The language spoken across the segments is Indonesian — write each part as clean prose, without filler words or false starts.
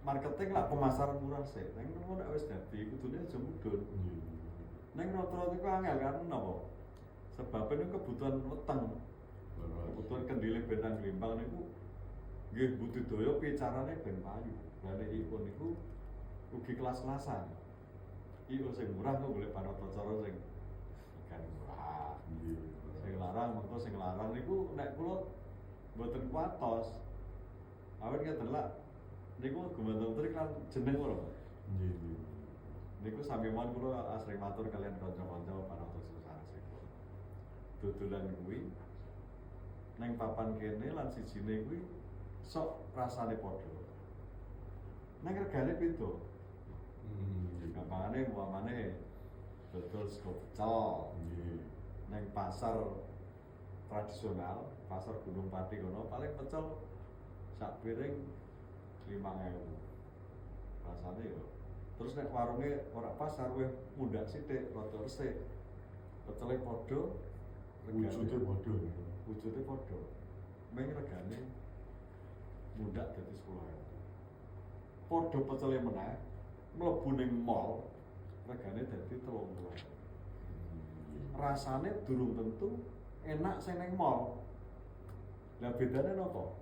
marketing lah pemasaran murah sih. Neng mau nek wis dadi kudune aja mudhun. Neng rata-rata iku angel kan napa? Sebab ini kebutuhan weteng. Kebutuhan kendile benang glimbang niku nggih budidaya piye carane ben payu. Lah nek iku niku ugi kelas-kelasan. Iyo sing murah kok golek panatacara sing ikan murah. Sing larang mengko sing larang niku nek kula mboten kuatos. Awet ngeten lak niku gumantung trik kan jeneng lho. Nggih. Niku sami mawon kula asring matur kalian kanca-kanca panatacara sanes kula. Dodolan kuwi neng papan kene lan sijine kuwi sok rasane padha. Neng regane beda. Gampangane umpamane dodol sego pecel. Neng pasar tradisional, pasar Gunung Pati kono paling pecel sak piring 5.000. Rasane yo. Terus nek warunge ora pasar weh mundhak sithik, rada resik. Pecele padha, Wujude padha. Wujude padha. Meng regane mundhak dadi 10.000. Padha pecele meneh mlebu ning mall regane dadi 30.000. Rasane durung tentu enak sing ning mall. Lah bedane napa?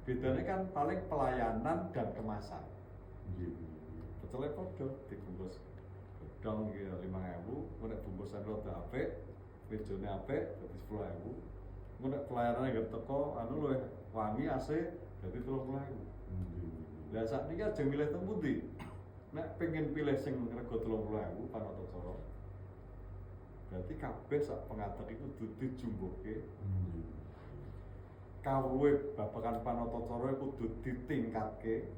Bedane kan paling pelayanan dan kemasan. Pecele padha dibungkus godhong iki 5.000, nek bungkusan rada apik, mejane apik dadi 10.000. Nek pelayanane gak teko anu luwih wangi AC dadi 30.000. Lah sakniki aja milih teng pundi. Nek pengen pilih sing rega 30.000 panatacara. Berarti kabeh sak pengadeg iku kudu dijumbuhke. Kawruhe babagan panatacara kudu ditingkatke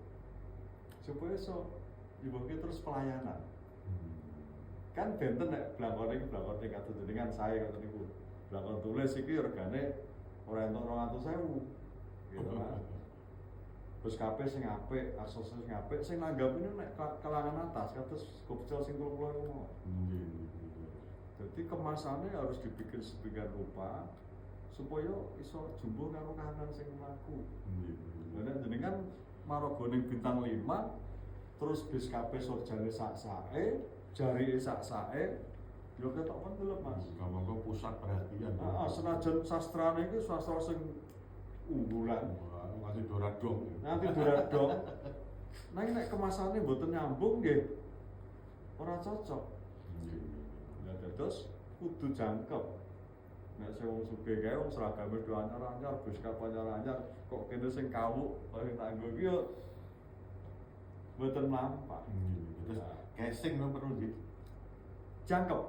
supaya iso nyumbuhke terus pelayanan. Kan benten nek blangkon iki blangkon tingkat jenengan saya ngoten niku. Blangkon tulis iki regane ora entuk 200.000. Gitu kan. Terus kabeh sing apik, aksesoris sing apik, sing nanggapine nek kalangan atas kados kopcel sing 30.000. Jadi kemasannya harus dibikin sedemikian rupa supaya iso jumbo karo kahanan sing mlaku. Nek jenengan maraga ning bintang 5 terus bis kabeh sorjane sak-sake, jarike sak-sake, yo ketok pendelep Mas. Gampang pusat perhatian. Heeh, senajan sastrane iki sastra sing unggulan, nganti doradong. nanti doradong. Nek kemasannya mboten nyambung nggih ora cocok. Lah terus kudu jangkep. Nek sing wong sugih kae wong seragame do anyar-anyar, bis kapal anyar-anyar, kok kene sing kawuk paling tanggo iki yo mboten nampak. Terus casing lho perlu di Jangkep.